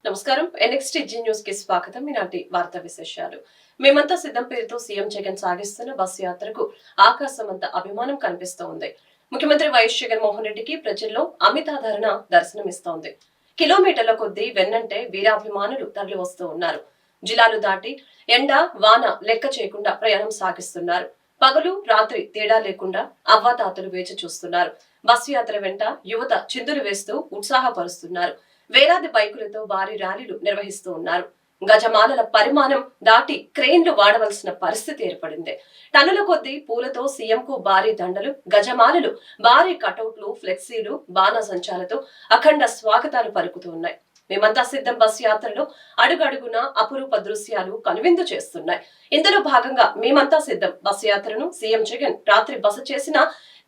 నమస్కారం. NXT G news కి స్వాగతం. ఈనాటి వార్తా విశేషాలు. మేమంతా సిద్ధం పేరుతో సీఎం జగన్ సాగిస్తున్న బస్సు యాత్రకు ఆకాశమంత అభిమానం కనిపిస్తోంది. ముఖ్యమంత్రి వైఎస్ జగన్మోహన్ రెడ్డికి ప్రజల్లో అమితాదరణ దర్శనమిస్తోంది. కిలోమీటర్ల కొద్దీ వెన్నంటే వీరాభిమానులు తరలి వస్తూ ఉన్నారు. జిల్లాలు దాటి ఎండ వాన లెక్క చేయకుండా ప్రయాణం సాగిస్తున్నారు. పగలు రాత్రి తేడా లేకుండా అవ్వాతాతలు వేచి చూస్తున్నారు. బస్సు యాత్ర వెంట యువత చిందులు వేస్తూ ఉత్సాహపరుస్తున్నారు. వేలాది బైకులతో భారీ ర్యాలీలు నిర్వహిస్తూ ఉన్నారు. గజమాలల పరిమాణం దాటి క్రెయిన్లు వాడవలసిన పరిస్థితి ఏర్పడింది. టన్నుల కొద్దీ పూలతో సీఎంకు భారీ దండలు, గజమాలలు, భారీ కటౌట్లు, ఫ్లెక్సీలు, బాణసంచాలతో అఖండ స్వాగతాలు పలుకుతూ ఉన్నాయి. మేమంతా సిద్ధం బస్సు యాత్రలో అడుగడుగున అపురూప దృశ్యాలు కనువిందు చేస్తున్నాయి. ఇందులో భాగంగా మేమంతా సిద్ధం బస్సు యాత్రను సీఎం జగన్ రాత్రి బస చేసిన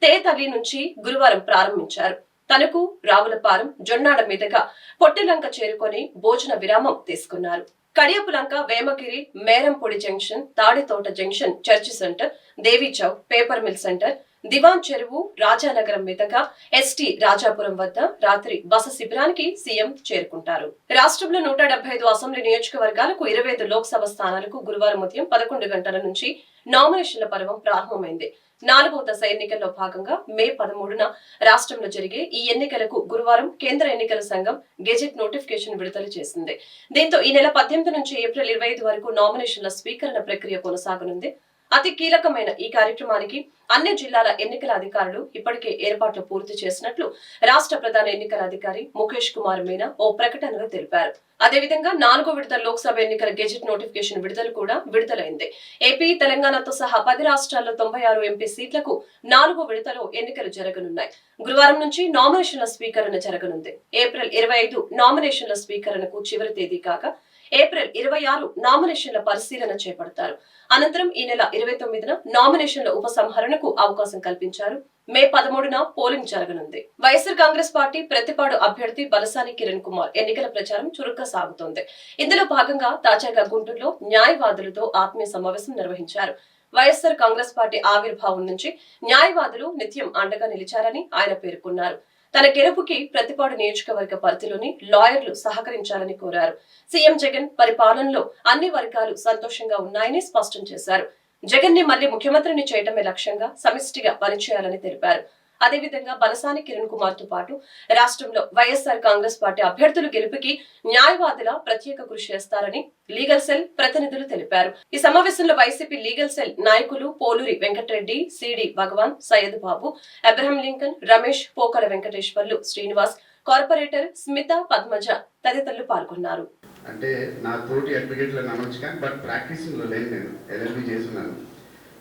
తేతలి నుంచి గురువారం ప్రారంభించారు. తనకు రావులపాలెం, జొన్నాడ మీదుగా పొట్టిలంక చేరుకొని భోజన విరామం తీసుకున్నారు. Kadiyapulanka, Vemagiri, Merampodi junction, Tadithota junction, church centre, Devi Chowk, paper mill centre, Diwan Cheruvu, Rajanagaram మీదుగా ఎస్టీ రాజాపురం వద్ద రాత్రి బస శిబిరానికి సీఎం చేరుకుంటారు. రాష్ట్రంలో 175 అసెంబ్లీ నియోజకవర్గాలకు 25 లోక్సభ స్థానాలకు గురువారం ఉదయం 11 గంటల నుంచి నామినేషన్ల పర్వం ప్రారంభమైంది. 4వ దశ ఎన్నికల్లో భాగంగా మే 13న రాష్ట్రంలో జరిగే ఈ ఎన్నికలకు గురువారం కేంద్ర ఎన్నికల సంఘం గెజెట్ నోటిఫికేషన్ విడుదల చేసింది. దీంతో ఈ నెల 18 నుంచి ఏప్రిల్ 25 వరకు నామినేషన్ల స్వీకరణ ప్రక్రియ కొనసాగనుంది. అతి కీలకమైన ఈ కార్యక్రమానికి అన్ని జిల్లాల ఎన్నికల అధికారులు ఇప్పటికే ఏర్పాట్లు పూర్తి చేసినట్లు రాష్ట్ర ప్రధాన ఎన్నికల అధికారి ముఖేష్ కుమార్ మీనా ఓ ప్రకటనలో తెలిపారు. అదేవిధంగా 4వ విడత లోక్సభ ఎన్నికల గెజెట్ నోటిఫికేషన్ విడుదల కూడా విడుదలైంది. ఏపీ, తెలంగాణతో సహా 10 రాష్ట్రాల్లో 96 ఎంపీ సీట్లకు 4వ విడతలో ఎన్నికలు జరగనున్నాయి. గురువారం నుంచి నామినేషన్ల స్వీకరణ జరగనుంది. ఏప్రిల్ 25 నామినేషన్ల స్వీకరణకు చివరి తేదీ కాగా ఏప్రిల్ 26 నామినేషన్ల పరిశీలన చేపడతారు. అనంతరం ఈ నెల 29న నామినేషన్ల ఉపసంహరణకు అవకాశం కల్పించారు. మే 13న పోలింగ్ జరగనుంది. వైఎస్ఆర్ కాంగ్రెస్ పార్టీ ప్రతిపాడు అభ్యర్థి బలసాని కిరణ్ కుమార్ ఎన్నికల ప్రచారం చురుగ్గా సాగుతోంది. ఇందులో భాగంగా తాజాగా గుంటూరులో న్యాయవాదులతో ఆత్మీయ సమావేశం నిర్వహించారు. వైఎస్ఆర్ కాంగ్రెస్ పార్టీ ఆవిర్భావం నుంచి న్యాయవాదులు నిత్యం అండగా నిలిచారని ఆయన పేర్కొన్నారు. తన గెలుపుకి ప్రతిపాడు నియోజకవర్గ పరిధిలోని లాయర్లు సహకరించాలని కోరారు. సీఎం జగన్ పరిపాలనలో అన్ని వర్గాలు సంతోషంగా ఉన్నాయని స్పష్టం చేశారు. జగన్ ని మళ్లీ ముఖ్యమంత్రిని చేయడమే లక్ష్యంగా సమిష్టిగా పనిచేయాలని తెలిపారు. అదేవిధంగా బలసాని కిరణ్ కుమార్ తో పాటు రాష్ట్రంలో వైఎస్ఆర్ కాంగ్రెస్ పార్టీ అభ్యర్థుల గెలుపుకి న్యాయవాదుల ప్రత్యేక కృషి చేస్తారని లీగల్ సెల్ ప్రతినిధులు తెలిపారు. ఈ సమావేశంలో వైసీపీ లీగల్ సెల్ నాయకులు Poluri Venkatareddy, CD Bhagavan, Syed Babu, Abraham Lincoln, Ramesh, Pokala Venkateswarlu, Srinivas, corporator Smitha, Padmaja తదితరులు పాల్గొన్నారు. అంటే నా తోటి అడ్వకేట్లు అనొచ్చు కానీ బట్ ప్రాక్టీసింగ్లో లేను. నేను ఎల్ఎల్బి చేస్తున్నాను.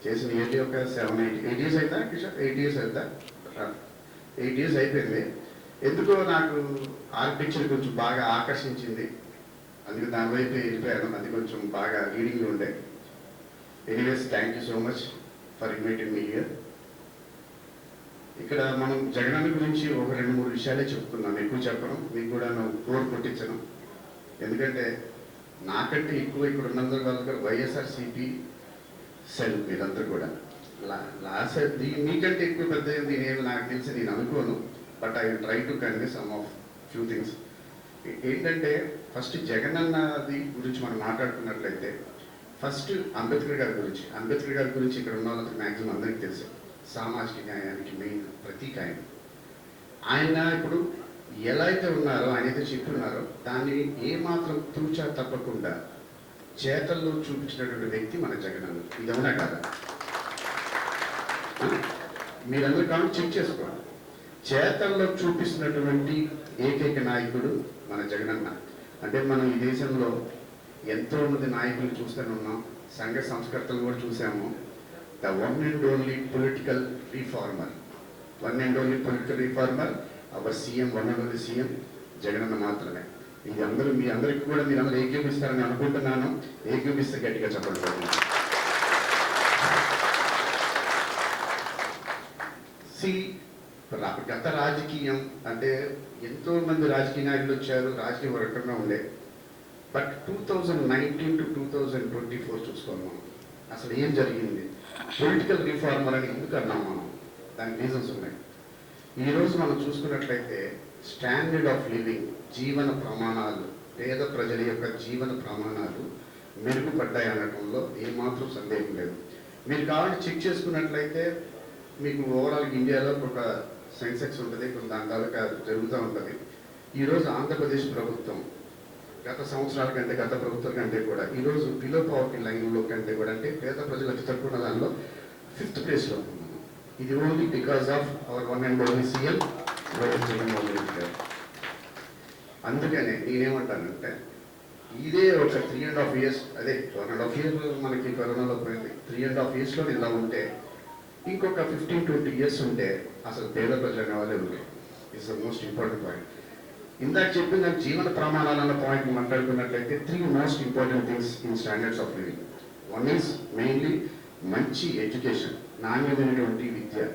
చేసిన ఇయర్లీ ఒక 7-8 ఇయర్స్ అవుతా కిషోర్, 8 ఇయర్స్ అవుతా, 8 ఇయర్స్ అయిపోయింది. ఎందుకో నాకు ఆర్కిటెక్చర్ కొంచెం బాగా ఆకర్షించింది. అందుకే దాని వైపు వెళ్ళిపోయాను. అది కొంచెం బాగా రీడింగ్లో ఉండే. Anyways, thank you so much for inviting me here. ఇక్కడ మనం జగనన్న గురించి ఒక 2-3 విషయాలే చెప్పుకున్నాను. ఎక్కువ చెప్పను, మీకు కూడా బోర్ కొట్టించను. ఎందుకంటే నాకంటే ఎక్కువ ఇక్కడ ఉన్నందరూ వాళ్ళకి వైఎస్ఆర్సీపీ సెల్ మీరందరూ కూడా మీకంటే ఎక్కువ పెద్ద దీని నాకు తెలిసి నేను అనుకోను. But I will try to convey some of few things. ఏంటంటే ఫస్ట్ జగనన్నది గురించి మనం మాట్లాడుకున్నట్లయితే ఫస్ట్ అంబేద్కర్ గారి గురించి ఇక్కడ ఉన్న వాళ్ళకి మ్యాక్సిమం అందరికీ తెలుసు. సామాజిక న్యాయానికి మెయిన్ ప్రతీక ఆయన ఇప్పుడు ఎలా అయితే ఉన్నారో, ఆయన అయితే చెప్తున్నారో దాన్ని ఏమాత్రం తూచా తప్పకుండా చేతల్లో చూపించినటువంటి వ్యక్తి మన జగనన్న. ఇది అవునా కాదా? మీరందరూ కానీ చెక్ చేసుకోవాలి. చేతల్లో చూపిస్తున్నటువంటి ఏకైక నాయకుడు మన జగనన్న. అంటే మనం ఈ దేశంలో ఎంతో మంది నాయకులు చూస్తూనే ఉన్నాం, సంఘ సంస్కర్తలు కూడా చూసాము. The one and only political reformer, our CM, one and only CM Jagananna మాత్రమే. ఇది అందరూ మీ అందరికీ కూడా మీరందరూ ఏకీపిస్తారని అనుకుంటున్నాను. ఏకీపిస్తే గట్టిగా చెప్పండి. గత రాజకీయం అంటే ఎంతో మంది రాజకీయ నాయకులు వచ్చారు, రాజకీయ వర్గంగా ఉండే. బట్ 2019 to 2024 చూసుకోవాలి మనం. అసలు ఏం జరిగింది? పొలిటికల్ రిఫార్మర్ అని ఎందుకు అన్నాం మనం? దానికి రీజన్స్ ఉన్నాయి. ఈరోజు మనం చూసుకున్నట్లయితే స్టాండర్డ్ ఆఫ్ లివింగ్, జీవన ప్రమాణాలు పేద ప్రజల యొక్క జీవన ప్రమాణాలు మెరుగుపడ్డాయి అనడంలో ఏమాత్రం సందేహం లేదు. మీరు కావాలంటే చెక్ చేసుకున్నట్లయితే మీకు ఓవరాల్ ఇండియాలో ఒక సెన్సెక్స్ ఉంటుంది, కొన్ని దాని తాలూకా జరుగుతూ ఉంటుంది. ఈరోజు ఆంధ్రప్రదేశ్ ప్రభుత్వం గత సంవత్సరాల కంటే, గత ప్రభుత్వం కంటే కూడా ఈరోజు బిలో పావర్టీ లైన్లో కంటే కూడా, అంటే పేద ప్రజలు అతి తక్కువ దానిలో 5th ప్లేస్లో ఉన్నాము. ఇది only because of our one and only CM YS Jaganmohan Reddy గారు. అందుకనే నేనేమంటానంటే ఇదే ఒక 3.5 years, అదే 1.5 year మనకి కరోనాలో పోయింది, 3.5 yearsలో ఇలా ఉంటే ఇంకొక 15-20 years ఉంటే అసలు పేద ప్రజలు అనే వాళ్ళే ఉంటాయి. It's the most important point. ఇందాక చెప్పిన జీవన ప్రమాణాలు అన్న పాయింట్ మాట్లాడుకున్నట్లయితే 3 most important things in standards of living. One is mainly మంచి ఎడ్యుకేషన్, నాణ్యమైనటువంటి విద్య,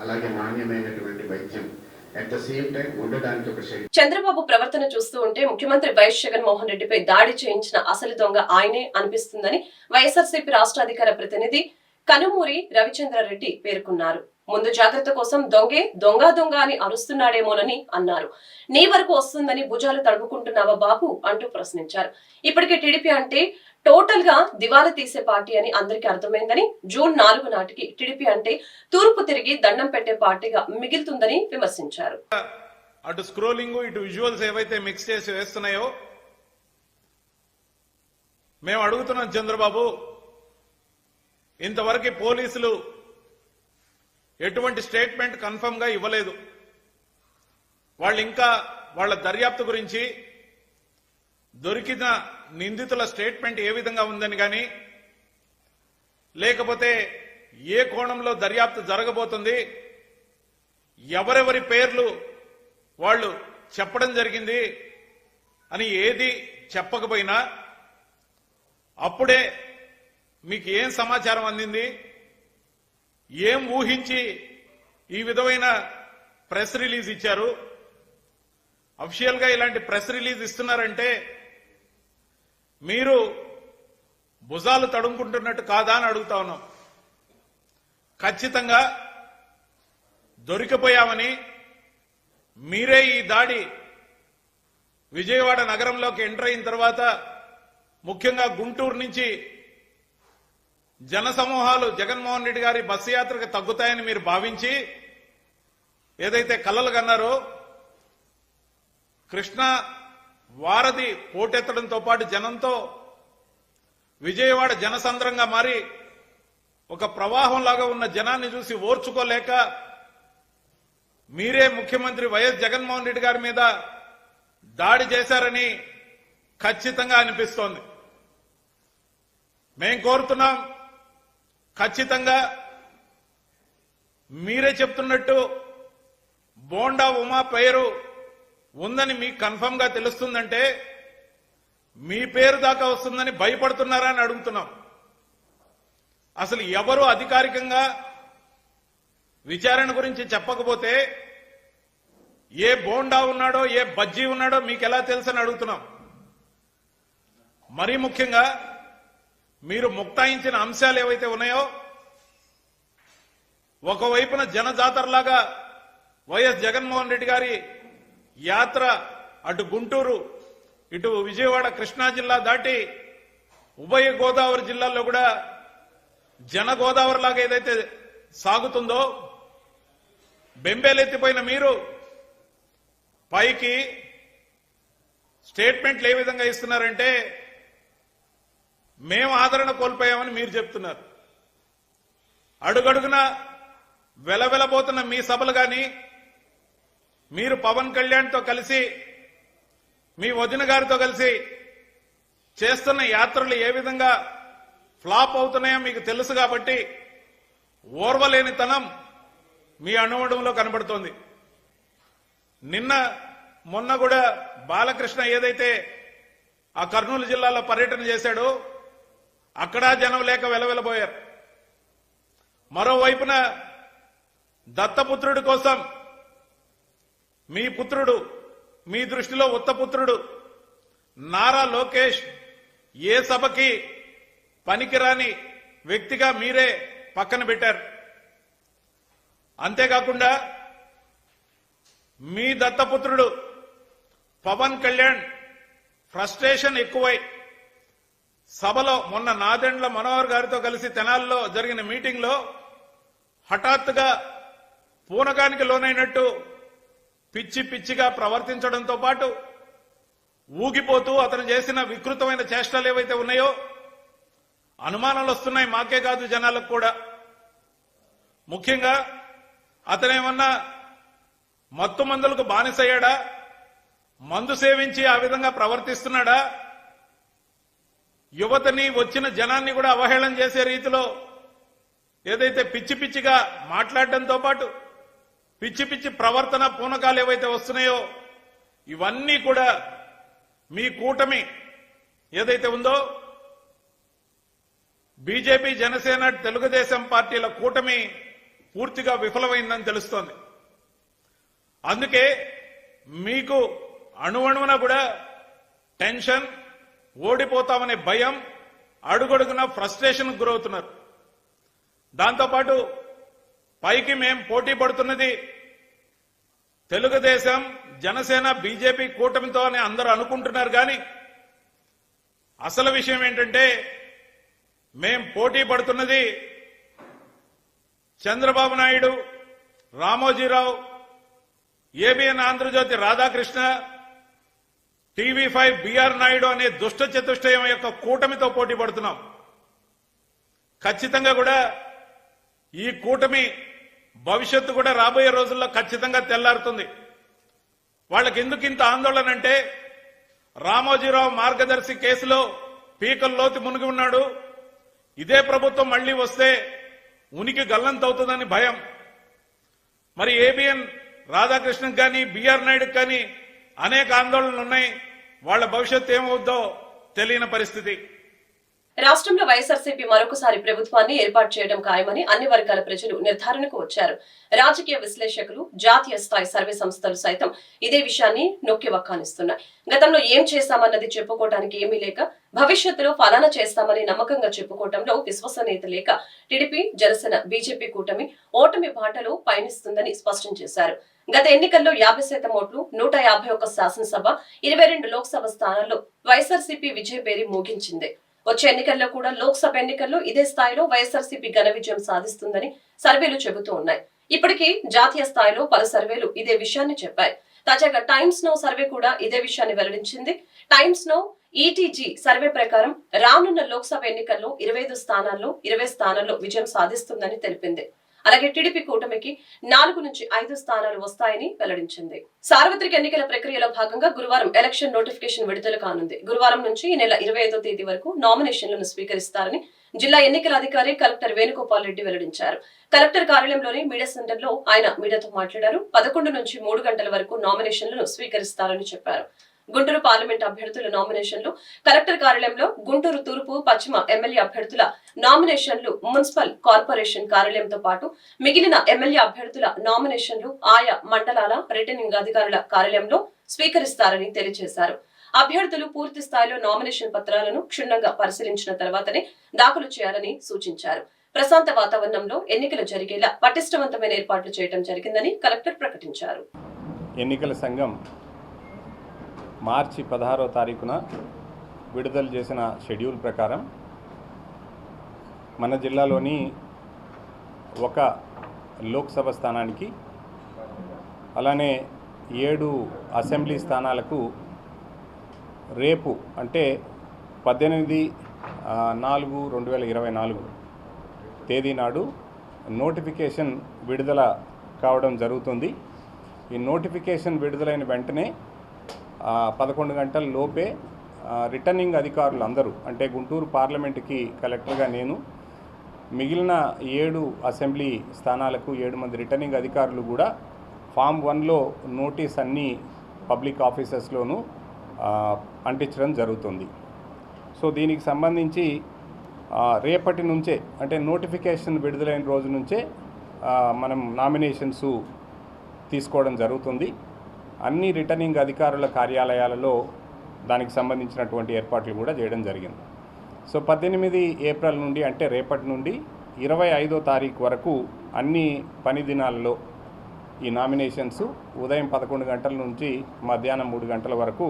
అలాగే నాణ్యమైనటువంటి వైద్యం, అట్ ద సేమ్ టైం ఉండడానికి ఒక శైలి. చంద్రబాబు ప్రవర్తన చూస్తూ ఉంటే ముఖ్యమంత్రి వైఎస్ జగన్మోహన్ రెడ్డిపై దాడి చేయించిన అసలు దొంగ ఆయనే అనిపిస్తుందని వైఎస్ఆర్సీపీ రాష్ట్ర అధికార ప్రతినిధి కనుమూరి రవిచంద్రారెడ్డి పేర్కొన్నారు. ముందు జాగ్రత్త కోసం దొంగే దొంగ దొంగ అని అరుస్తున్నాడేమోనని అన్నారు. నీ వరకు వస్తుందని భుజాలు తడుపుకుంటున్నావా బాబు అంటూ ప్రశ్నించారు. ఇప్పటికే టీడీపీ అంటే టోటల్ గా దివాలా తీసే పార్టీ అని అందరికీ అర్థమైందని, జూన్ 4 నాటికి టీడీపీ అంటే తూర్పు తిరిగి దండం పెట్టే పార్టీగా మిగులుతుందని విమర్శించారు. అటు స్క్రోలింగ్ ఇటు విజువల్స్ ఏవైతే మిక్స్ చేసి వేస్తున్నాయో మేము అడుగుతున్నాం, చంద్రబాబు ఇంతవరకు పోలీసులు ఎటువంటి స్టేట్మెంట్ కన్ఫర్మ్ గా ఇవ్వలేదు. వాళ్ళు ఇంకా వాళ్ళ దర్యాప్తు గురించి దొరికిన నిందితుల స్టేట్మెంట్ ఏ విధంగా ఉందని కానీ, లేకపోతే ఏ కోణంలో దర్యాప్తు జరగబోతుంది, ఎవరెవరి పేర్లు వాళ్ళు చెప్పడం జరిగింది అని ఏది చెప్పకపోయినా అప్పుడే మీకు ఏం సమాచారం అందింది, ఏం ఊహించి ఈ విధమైన ప్రెస్ రిలీజ్ ఇచ్చారు, అఫీషియల్ గా ఇలాంటి ప్రెస్ రిలీజ్ ఇస్తున్నారంటే మీరు భుజాలు తడుముకుంటున్నట్టు కాదా అని అడుగుతా ఉన్నాం. ఖచ్చితంగా దొరికిపోయామని, మీరే ఈ దాడి విజయవాడ నగరంలోకి ఎంటర్ అయిన తర్వాత ముఖ్యంగా గుంటూరు నుంచి జనసమూహాలు జగన్మోహన్ రెడ్డి గారి బస్సు యాత్రకు తగ్గుతాయని మీరు భావించి ఏదైతే కలలు కన్నారో, కృష్ణా వారధి పోటెత్తడంతో పాటు జనంతో విజయవాడ జనసంద్రంగా మారి ఒక ప్రవాహంలాగా ఉన్న జనాన్ని చూసి ఓర్చుకోలేక మీరే ముఖ్యమంత్రి వైఎస్ జగన్మోహన్ రెడ్డి గారి మీద దాడి చేశారని ఖచ్చితంగా అనిపిస్తోంది. మేం కోరుతున్నాం, ఖచ్చితంగా మీరే చెప్తున్నట్టు బోండా ఉమా పేరు ఉందని మీకు కన్ఫర్మ్ గా తెలుస్తుందంటే మీ పేరు దాకా వస్తుందని భయపడుతున్నారా అని అడుగుతున్నాం. అసలు ఎవరు అధికారికంగా విచారణ గురించి చెప్పకపోతే ఏ బోండా ఉన్నాడో ఏ బజ్జీ ఉన్నాడో మీకు ఎలా తెలుసని అడుగుతున్నాం. మరీ ముఖ్యంగా మీరు ముక్తాయించిన అంశాలు ఏవైతే ఉన్నాయో, ఒకవైపున జనజాతరలాగా వైఎస్ జగన్మోహన్ రెడ్డి గారి యాత్ర అటు గుంటూరు ఇటు విజయవాడ కృష్ణా జిల్లా దాటి ఉభయ గోదావరి జిల్లాల్లో కూడా జన గోదావరి లాగా ఏదైతే సాగుతుందో, బెంబేలెత్తిపోయిన మీరు పైకి స్టేట్మెంట్లు ఏ విధంగా ఇస్తున్నారంటే మేము ఆదరణ కోల్పోయామని మీరు చెప్తున్నారు. అడుగడుగున వెలవెలబోతున్న మీ సభలు గాని, మీరు పవన్ కళ్యాణ్తో కలిసి మీ వదిన గారితో కలిసి చేస్తున్న యాత్రలు ఏ విధంగా ఫ్లాప్ అవుతున్నాయో మీకు తెలుసు కాబట్టి ఓర్వలేనితనం మీ అణువడంలో కనబడుతోంది. మొన్న కూడా బాలకృష్ణ ఏదైతే ఆ కర్నూలు జిల్లాలో పర్యటన చేశాడో అక్కడ జనం లేక వెలవెలబోయారు. మరోవైపున దత్తపుత్రుడి కోసం మీ పుత్రుడు, మీ దృష్టిలో ఉత్తపుత్రుడు నారా లోకేష్ ఏ సభకి పనికిరాని వ్యక్తిగా మీరే పక్కన పెట్టారు. అంతేకాకుండా మీ దత్తపుత్రుడు పవన్ కళ్యాణ్ ఫ్రస్ట్రేషన్ ఎక్కువై సభలో మొన్న నాదెండ్ల మనోహర్ గారితో కలిసి తెనాలిలో జరిగిన మీటింగ్లో హఠాత్తుగా పూనకానికి లోనైనట్టు పిచ్చి పిచ్చిగా ప్రవర్తించడంతో పాటు ఊగిపోతూ అతను చేసిన వికృతమైన చేష్టలు ఏవైతే ఉన్నాయో అనుమానాలు వస్తున్నాయి, మాకే కాదు జనాలకు కూడా. ముఖ్యంగా అతనేమన్నా మత్తు మందులకు బానిసయ్యాడా, మందు సేవించి ఆ విధంగా ప్రవర్తిస్తున్నాడా, యువతని వచ్చిన జనాన్ని కూడా అవహేళన చేసే రీతిలో ఏదైతే పిచ్చి పిచ్చిగా మాట్లాడడంతో పాటు పిచ్చి పిచ్చి ప్రవర్తన పూనకాలు ఏవైతే వస్తున్నాయో ఇవన్నీ కూడా మీ కూటమి ఏదైతే ఉందో బీజేపీ, జనసేన, తెలుగుదేశం పార్టీల కూటమి పూర్తిగా విఫలమైందని తెలుస్తోంది. అందుకే మీకు అణువణువున కూడా టెన్షన్, ఓడిపోతామనే భయం, అడుగడుగున ఫ్రస్ట్రేషన్ గురవుతున్నారు. దాంతోపాటు పైకి మేం పోటీ పడుతున్నది తెలుగుదేశం, జనసేన, బీజేపీ కూటమితో అని అందరూ అనుకుంటున్నారు. కానీ అసలు విషయం ఏంటంటే మేం పోటీ పడుతున్నది Chandrababu Naidu, Ramoji Rao, ABN Andhra Jyothy Radhakrishna, TV five BR Naidu అనే దుష్ట చతుష్టయం యొక్క కూటమితో పోటీ పడుతున్నాం. ఖచ్చితంగా కూడా ఈ కూటమి భవిష్యత్తు కూడా రాబోయే రోజుల్లో ఖచ్చితంగా తెల్లారుతుంది. వాళ్ళకి ఎందుకు ఇంత ఆందోళన అంటే రామోజీరావు మార్గదర్శి కేసులో పీకల్లోతి మునిగి ఉన్నాడు. ఇదే ప్రభుత్వం మళ్లీ వస్తే ఉనికి గల్లంతవుతుందని భయం. మరి ఏబిఎన్ రాధాకృష్ణకి కానీ బిఆర్ నాయుడుకి కానీ అనేక ఆందోళనలు ఉన్నాయి. వాళ్ళ భవిష్యత్తు ఏమవుద్దో తెలియని పరిస్థితి. రాష్ట్రంలో వైఎస్ఆర్సీపీ మరొకసారి ప్రభుత్వాన్ని ఏర్పాటు చేయడం ఖాయమని అన్ని వర్గాల ప్రజలు నిర్ధారణకు వచ్చారు. రాజకీయ విశ్లేషకులు, జాతీయ స్థాయి సర్వే సంస్థలు సైతం ఇదే విషయాన్ని నొక్కి వక్కానిస్తున్నాయి. గతంలో ఏం చేశామన్నది చెప్పుకోవడానికి ఏమీ లేక, భవిష్యత్తులో ఫలానా చేస్తామని నమ్మకంగా చెప్పుకోవడంలో విశ్వసనీయత లేక టీడీపీ, జనసేన, బీజేపీ కూటమి ఓటమి బాటలో పయనిస్తుందని స్పష్టం చేశారు. గత ఎన్నికల్లో 50% ఓట్లు, 151 శాసనసభ, 22 లోక్సభ స్థానాల్లో వైఎస్ఆర్సీపీ విజయపేరి మోగించింది. వచ్చే ఎన్నికల్లో కూడా లోక్సభ ఎన్నికల్లో ఇదే స్థాయిలో వైఎస్ఆర్సీపీ ఘన విజయం సాధిస్తుందని సర్వేలు చెబుతూ ఉన్నాయి. ఇప్పటికీ జాతీయ స్థాయిలో పలు సర్వేలు ఇదే విషయాన్ని చెప్పాయి. తాజాగా టైమ్స్ నౌ సర్వే కూడా ఇదే విషయాన్ని వెల్లడించింది. టైమ్స్ నౌ ఈటీజీ సర్వే ప్రకారం రానున్న లోక్సభ ఎన్నికల్లో 25 స్థానాల్లో 20 స్థానాల్లో విజయం సాధిస్తుందని తెలిపింది. అలాగే టీడీపీ కూటమికి 4 నుంచి 5 స్థానాలు వస్తాయని వెల్లడించింది. సార్వత్రిక ఎన్నికల ప్రక్రియలో భాగంగా గురువారం ఎలక్షన్ నోటిఫికేషన్ విడుదల కానుంది. గురువారం నుంచి ఈ నెల 25వ తేదీ వరకు నామినేషన్లను స్వీకరిస్తారని జిల్లా ఎన్నికల అధికారి కలెక్టర్ వేణుగోపాల్ రెడ్డి వెల్లడించారు. కలెక్టర్ కార్యాలయంలోని మీడియా సెంటర్ లో ఆయన మీడియాతో మాట్లాడారు. 11 నుంచి 3 గంటల వరకు నామినేషన్లను స్వీకరిస్తారని చెప్పారు. గుంటూరు పార్లమెంట్ అభ్యర్థుల నామినేషన్లు కలెక్టర్ కార్యాలయంలో, గుంటూరు తూర్పు, పశ్చిమ ఎమ్మెల్యే అభ్యర్థుల నామినేషన్లు మున్సిపల్ కార్పొరేషన్ కార్యాలయంతో పాటు మిగిలిన ఎమ్మెల్యే అభ్యర్థుల నామినేషన్లు ఆయా మండలాల రిటర్నింగ్ అధికారుల కార్యాలయంలో స్వీకరిస్తారని తెలియజేశారు. అభ్యర్థులు పూర్తి స్థాయిలో నామినేషన్ పత్రాలను క్షుణ్ణంగా పరిశీలించిన తర్వాతనే దాఖలు చేయాలని సూచించారు. ప్రశాంత వాతావరణంలో ఎన్నికలు జరిగేలా పటిష్టవంతమైన ఏర్పాట్లు చేయడం జరిగిందని కలెక్టర్ ప్రకటించారు. ఎన్నికల సంఘం మార్చి 16వ తారీఖున విడుదల చేసిన షెడ్యూల్ ప్రకారం మన జిల్లాలోని ఒక లోక్సభ స్థానానికి, అలానే 7 అసెంబ్లీ స్థానాలకు రేపు అంటే 18/4/2024 తేదీ నాడు నోటిఫికేషన్ విడుదల కావడం జరుగుతుంది. ఈ నోటిఫికేషన్ విడుదలైన వెంటనే 11 గంటల లోపే రిటర్నింగ్ అధికారులు అందరూ, అంటే గుంటూరు పార్లమెంటుకి కలెక్టర్గా నేను, మిగిలిన 7 అసెంబ్లీ స్థానాలకు 7 మంది రిటర్నింగ్ అధికారులు కూడా ఫామ్ 1లో నోటీస్ అన్ని పబ్లిక్ ఆఫీసెస్లోనూ అంటించడం జరుగుతుంది. సో దీనికి సంబంధించి రేపటి నుంచే, అంటే నోటిఫికేషన్ విడుదలైన రోజు నుంచే మనం నామినేషన్స్ తీసుకోవడం జరుగుతుంది. అన్ని రిటర్నింగ్ అధికారుల కార్యాలయాలలో దానికి సంబంధించినటువంటి ఏర్పాట్లు కూడా చేయడం జరిగింది. సో 18 ఏప్రిల్ నుండి, అంటే రేపటి నుండి 25వ తారీఖు వరకు అన్ని పని దినాలలో ఈ నామినేషన్స్ ఉదయం 11 గంటల నుంచి మధ్యాహ్నం 3 గంటల వరకు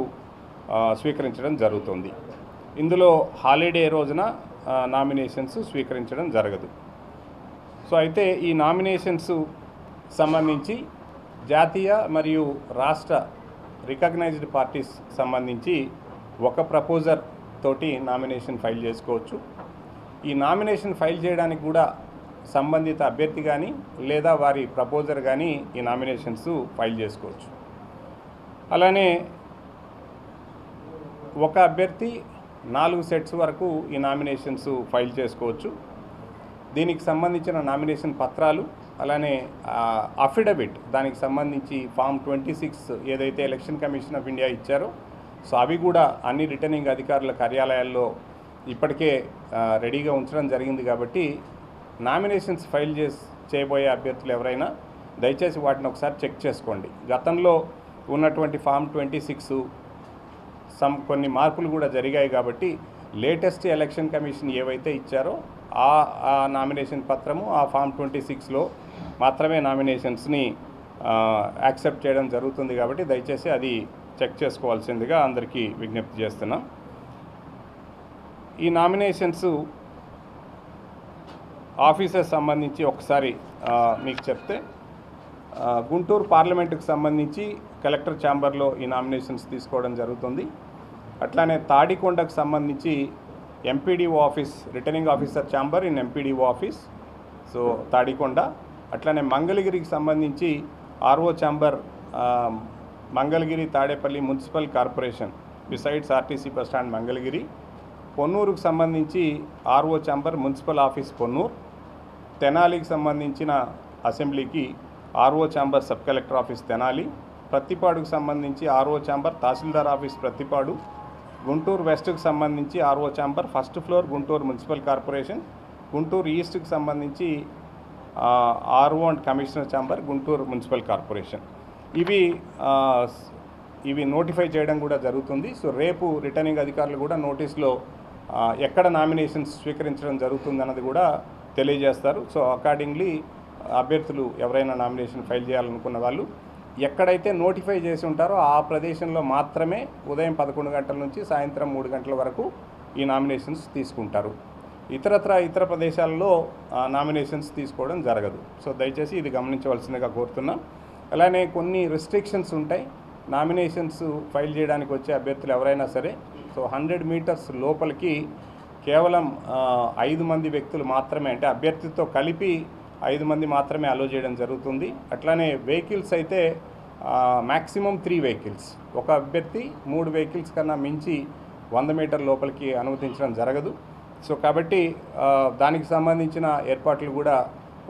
స్వీకరించడం జరుగుతుంది. ఇందులో హాలిడే రోజున నామినేషన్స్ స్వీకరించడం జరగదు. సో అయితే ఈ నామినేషన్స్ సంబంధించి జాతీయ మరియు రాష్ట్ర రికగ్నైజ్డ్ పార్టీస్ సంబంధించి ఒక ప్రపోజర్ తోటి నామినేషన్ ఫైల్ చేసుకోవచ్చు. ఈ నామినేషన్ ఫైల్ చేయడానికి కూడా సంబంధిత అభ్యర్థి కానీ లేదా వారి ప్రపోజర్ కానీ ఈ నామినేషన్స్ ఫైల్ చేసుకోవచ్చు. అలానే ఒక అభ్యర్థి 4 సెట్స్ వరకు ఈ నామినేషన్స్ ఫైల్ చేసుకోవచ్చు. దీనికి సంబంధించిన నామినేషన్ పత్రాలు అలానే అఫిడవిట్ దానికి సంబంధించి ఫామ్ 26 ఏదైతే ఎలక్షన్ కమిషన్ ఆఫ్ ఇండియా ఇచ్చారో సో అవి కూడా అన్ని రిటర్నింగ్ అధికారుల కార్యాలయాల్లో ఇప్పటికే రెడీగా ఉంచడం జరిగింది. కాబట్టి నామినేషన్స్ ఫైల్ చేయబోయే అభ్యర్థులు ఎవరైనా దయచేసి వాటిని ఒకసారి చెక్ చేసుకోండి. గతంలో ఉన్నటువంటి ఫామ్ 26 కొన్ని మార్పులు కూడా జరిగాయి కాబట్టి లేటెస్ట్ ఎలక్షన్ కమిషన్ ఏవైతే ఇచ్చారో ఆ నామినేషన్ పత్రము ఆ ఫామ్ 26లో మాత్రమే నామినేషన్స్ని యాక్సెప్ట్ చేయడం జరుగుతుంది. కాబట్టి దయచేసి అది చెక్ చేసుకోవాల్సిందిగా అందరికీ విజ్ఞప్తి చేస్తున్నాం. ఈ నామినేషన్స్ ఆఫీసర్స్ సంబంధించి ఒకసారి మీకు చెప్తే గుంటూరు పార్లమెంటుకు సంబంధించి కలెక్టర్ ఛాంబర్లో ఈ నామినేషన్స్ తీసుకోవడం జరుగుతుంది. అట్లానే తాడికొండకు సంబంధించి MPDO office returning officer chamber in MPDO office so Tadikonda. అట్లానే మంగళగిరికి సంబంధించి RO chamber Mangalagiri Tadepalli municipal corporation besides RTC bus stand Mangalagiri. పొన్నూరుకు సంబంధించి RO chamber municipal office Ponnuru. తెనాలికి సంబంధించిన అసెంబ్లీకి RO chamber sub collector office Tenali. ప్రత్తిపాడుకు సంబంధించి RO chamber tahsildar office Prathipadu. Guntur వెస్ట్కు సంబంధించి RO chamber first floor Guntur municipal corporation. Guntur ఈస్ట్కి సంబంధించి RO and commissioner chamber Guntur municipal corporation. ఇవి నోటిఫై చేయడం కూడా జరుగుతుంది. సో రేపు రిటర్నింగ్ అధికారులు కూడా నోటీస్లో ఎక్కడ నామినేషన్స్ స్వీకరించడం జరుగుతుంది అన్నది కూడా తెలియజేస్తారు. సో అకార్డింగ్లీ అభ్యర్థులు ఎవరైనా నామినేషన్ ఫైల్ చేయాలనుకున్న వాళ్ళు ఎక్కడైతే నోటిఫై చేసి ఉంటారో ఆ ప్రదేశంలో మాత్రమే ఉదయం 11 గంటల నుంచి సాయంత్రం 3 గంటల వరకు ఈ నామినేషన్స్ తీసుకుంటారు. ఇతర ప్రదేశాల్లో నామినేషన్స్ తీసుకోవడం జరగదు. సో దయచేసి ఇది గమనించవలసిందిగా కోరుతున్నాం. అలానే కొన్ని రిస్ట్రిక్షన్స్ ఉంటాయి. నామినేషన్స్ ఫైల్ చేయడానికి వచ్చే అభ్యర్థులు ఎవరైనా సరే సో 100 మీటర్స్ లోపలికి కేవలం 5 మంది వ్యక్తులు మాత్రమే అంటే అభ్యర్థితో కలిపి 5 మంది మాత్రమే అలో చేయడం జరుగుతుంది. అట్లానే వెహికల్స్ అయితే మ్యాక్సిమం 3 వెహికల్స్. ఒక అభ్యర్థి 3 వెహికల్స్ కన్నా మించి 100 మీటర్ లోపలికి అనుమతించడం జరగదు. సో కాబట్టి దానికి సంబంధించిన ఏర్పాట్లు కూడా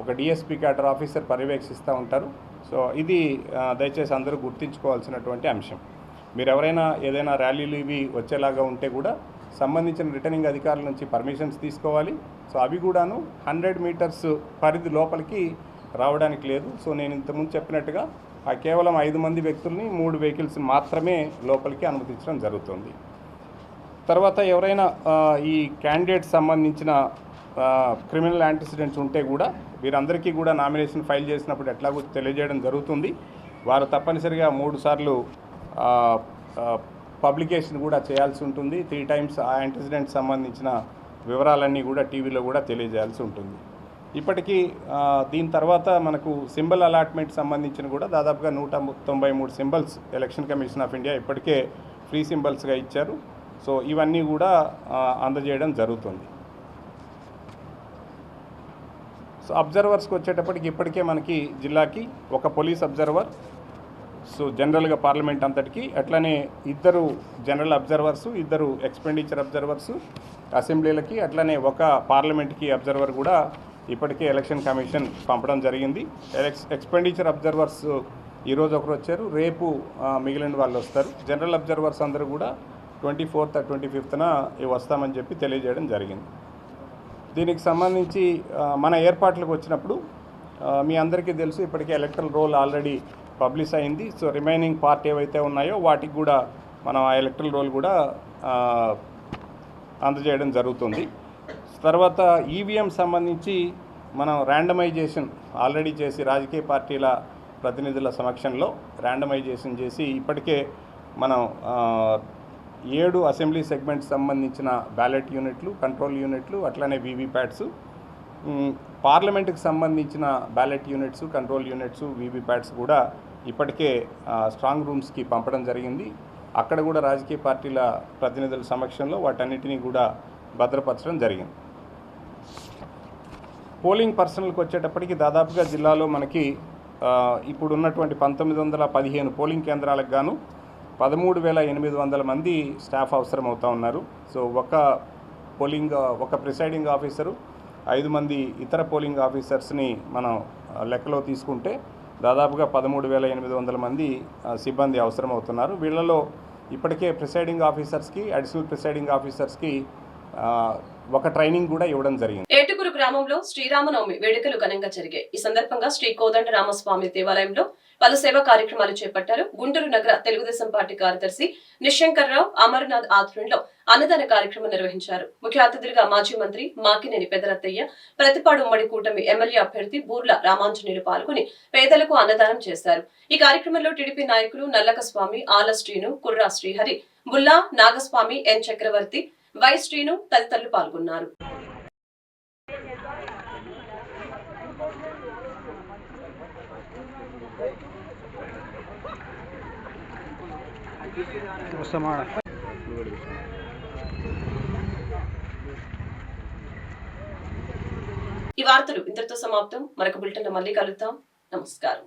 ఒక డిఎస్పీ క్యాడర్ ఆఫీసర్ పర్యవేక్షిస్తూ ఉంటారు. సో ఇది దయచేసి అందరూ గుర్తుంచుకోవాల్సినటువంటి అంశం. మీరు ఎవరైనా ఏదైనా ర్యాలీలు ఇవి వచ్చేలాగా ఉంటే కూడా సంబంధించిన రిటర్నింగ్ అధికారుల నుంచి పర్మిషన్స్ తీసుకోవాలి. సో అవి కూడాను 100 మీటర్స్ పరిధి లోపలికి రావడానికి లేదు. సో నేను ఇంతకుముందు చెప్పినట్టుగా కేవలం 5 మంది వ్యక్తుల్ని 3 వెహికల్స్ మాత్రమే లోపలికి అనుమతించడం జరుగుతుంది. తర్వాత ఎవరైనా ఈ క్యాండిడేట్స్ సంబంధించిన క్రిమినల్ యాంటిసిడెంట్స్ ఉంటే కూడా వీరందరికీ కూడా నామినేషన్ ఫైల్ చేసినప్పుడు ఎట్లాగో తెలియజేయడం జరుగుతుంది. వారు తప్పనిసరిగా 3 సార్లు పబ్లికేషన్ కూడా చేయాల్సి ఉంటుంది. 3 టైమ్స్ ఆ యాంటిసిడెంట్ సంబంధించిన వివరాలన్నీ కూడా టీవీలో కూడా తెలియజేయాల్సి ఉంటుంది. ఇప్పటికీ దీని తర్వాత మనకు సింబల్ అలాట్మెంట్ సంబంధించిన కూడా దాదాపుగా 193 symbols election commission of India ఇప్పటికే ఫ్రీ సింబల్స్గా ఇచ్చారు. సో ఇవన్నీ కూడా అందజేయడం జరుగుతుంది. సో అబ్జర్వర్స్కి వచ్చేటప్పటికి ఇప్పటికే మనకి జిల్లాకి ఒక పోలీస్ అబ్జర్వర్ సో జనరల్గా పార్లమెంట్ అంతటికి, అట్లనే 2 జనరల్ అబ్జర్వర్సు, 2 ఎక్స్పెండిచర్ అబ్జర్వర్సు అసెంబ్లీలకి, అట్లనే ఒక పార్లమెంట్కి అబ్జర్వర్ కూడా ఇప్పటికే ఎలక్షన్ కమిషన్ పంపడం జరిగింది. ఎక్స్పెండిచర్ అబ్జర్వర్స్ ఈరోజు ఒకరు వచ్చారు, రేపు మిగిలిన వాళ్ళు వస్తారు. జనరల్ అబ్జర్వర్స్ అందరూ కూడా 24th 25th వస్తామని చెప్పి తెలియజేయడం జరిగింది. దీనికి సంబంధించి మన ఏర్పాట్లకు వచ్చినప్పుడు మీ అందరికీ తెలుసు ఇప్పటికే ఎలక్టరల్ రోల్ ఆల్రెడీ పబ్లిష్ అయింది. సో రిమైనింగ్ పార్ట్ ఏవైతే ఉన్నాయో వాటికి కూడా మనం ఆ ఎలక్టరల్ రోల్ కూడా అందజేయడం జరుగుతుంది. తర్వాత ఈవీఎం సంబంధించి మనం ర్యాండమైజేషన్ ఆల్రెడీ చేసి రాజకీయ పార్టీల ప్రతినిధుల సమక్షంలో ర్యాండమైజేషన్ చేసి ఇప్పటికే మనం 7 అసెంబ్లీ సెగ్మెంట్స్ సంబంధించిన బ్యాలెట్ యూనిట్లు, కంట్రోల్ యూనిట్లు, అట్లనే వీవీప్యాట్స్, పార్లమెంటుకు సంబంధించిన ballot units, control units, VVPATs కూడా ఇప్పటికే స్ట్రాంగ్ రూమ్స్కి పంపడం జరిగింది. అక్కడ కూడా రాజకీయ పార్టీల ప్రతినిధుల సమక్షంలో వాటన్నిటినీ కూడా భద్రపరచడం జరిగింది. పోలింగ్ పర్సనల్కి వచ్చేటప్పటికి దాదాపుగా జిల్లాలో మనకి ఇప్పుడు ఉన్నటువంటి 1915 పోలింగ్ కేంద్రాలకు గాను 13,800 మంది స్టాఫ్ అవసరం అవుతూ ఉన్నారు. సో ఒక ప్రిసైడింగ్ ఆఫీసరు, 5 మంది ఇతర పోలింగ్ ఆఫీసర్స్ని మనం లెక్కలో తీసుకుంటే దాదాపుగా 13,800 మంది సిబ్బంది అవసరం అవుతున్నారు. వీళ్ళలో ఇప్పటికే ప్రిసైడింగ్ ఆఫీసర్స్కి, అడిషనల్ ప్రిసైడింగ్ ఆఫీసర్స్కి ఒక ట్రైనింగ్ కూడా ఇవ్వడం జరిగింది. ఏటుగురు గ్రామంలో శ్రీరామనవమి వేడుకలు ఘనంగా జరిగాయి. ఈ సందర్భంగా శ్రీ కోదండ రామస్వామి దేవాలయంలో పలు సేవా కార్యక్రమాలు చేపట్టారు. గుంటూరు నగర తెలుగుదేశం పార్టీ కార్యదర్శి నిశంకర్రావు అమర్నాథ్ ఆధ్వర్యంలో అన్నదాన కార్యక్రమం నిర్వహించారు. ముఖ్య అతిథులుగా మాజీ మంత్రి మాకినేని పెదరత్తయ్య, ప్రతిపాడు ఉమ్మడి కూటమి ఎమ్మెల్యే అభ్యర్థి బూర్ల రామాంజనేయులు పాల్గొని పేదలకు అన్నదానం చేశారు. ఈ కార్యక్రమంలో టీడీపీ నాయకులు నల్లక స్వామి, ఆల శ్రీను, కుర్రా శ్రీహరి, బుల్లా నాగస్వామి, ఎన్ చక్రవర్తి, వై శ్రీను తదితరులు పాల్గొన్నారు. ఈ వార్తలు ఇంతటితో సమాప్తం. మరొక బులెటిన్ లో మళ్ళీ కలుద్దాం. నమస్కారం.